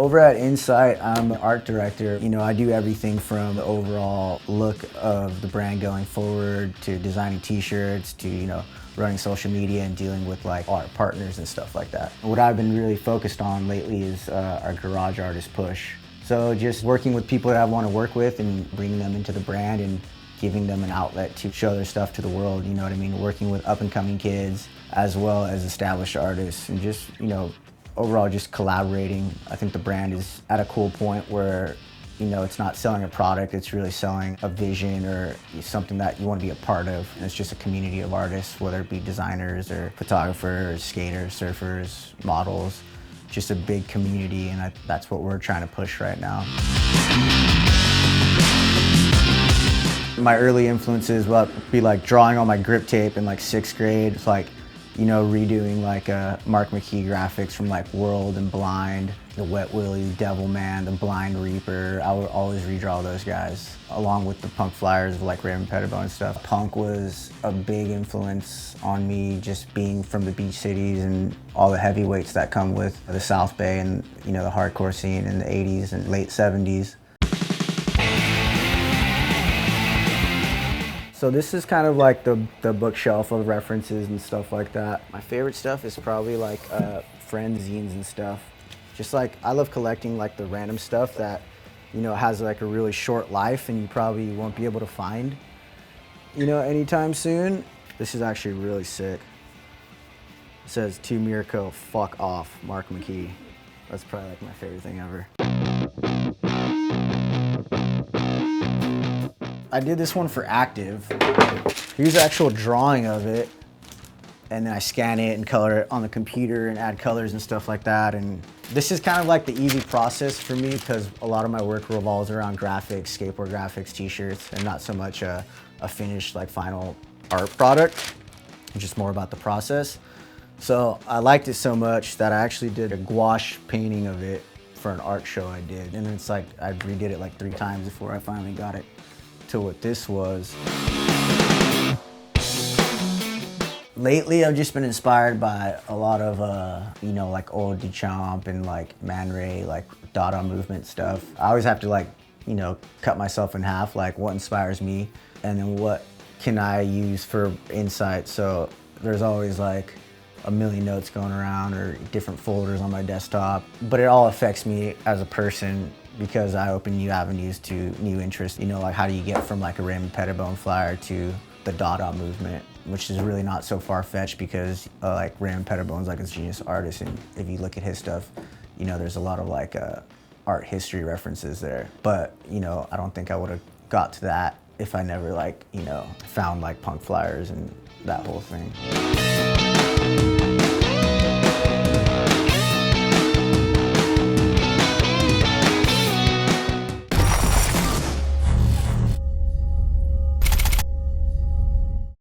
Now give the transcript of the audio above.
Over at Insight, I'm an art director. You know, I do everything from the overall look of the brand going forward to designing t-shirts to, you know, running social media and dealing with like art partners and stuff like that. What I've been really focused on lately is our garage artist push. So just working with people that I want to work with and bringing them into the brand and giving them an outlet to show their stuff to the world, you know what I mean? Working with up and coming kids as well as established artists and just, you know, overall just collaborating. I think the brand is at a cool point where, you know, it's not selling a product, it's really selling a vision or something that you want to be a part of. And it's just a community of artists, whether it be designers or photographers, skaters, surfers, models, just a big community, and that's what we're trying to push right now. My early influences would be like drawing on my grip tape in like 6th grade. It's like, you know, redoing like Mark McKee graphics from like World and Blind, the Wet Willie, Devilman, the Blind Reaper. I would always redraw those guys, along with the punk flyers of like Raven Pettibone and stuff. Punk was a big influence on me, just being from the beach cities and all the heavyweights that come with the South Bay and, you know, the hardcore scene in the 80s and late 70s. So this is kind of like the bookshelf of references and stuff like that. My favorite stuff is probably like friend zines and stuff. Just like, I love collecting like the random stuff that, you know, has like a really short life and you probably won't be able to find, you know, anytime soon. This is actually really sick. It says, "To Mirko, fuck off, Mark McKee." That's probably like my favorite thing ever. I did this one for Active. Here's the actual drawing of it. And then I scan it and color it on the computer and add colors and stuff like that. And this is kind of like the easy process for me because a lot of my work revolves around graphics, skateboard graphics, t-shirts, and not so much a finished like final art product. It's just more about the process. So I liked it so much that I actually did a gouache painting of it for an art show I did. And it's like, I redid it like 3 times before I finally got it to what this was. Lately, I've just been inspired by a lot of, you know, like old Duchamp and like Man Ray, like Dada movement stuff. I always have to like, you know, cut myself in half, like what inspires me and then what can I use for insight. So there's always like a million notes going around or different folders on my desktop, but it all affects me as a person because I open new avenues to new interests. You know, like how do you get from like a Raven Pettibone flyer to the Dada movement, which is really not so far-fetched because like Raven Pettibone's like a genius artist, and if you look at his stuff, you know, there's a lot of like art history references there. But, you know, I don't think I would have got to that if I never like, you know, found like punk flyers and that whole thing.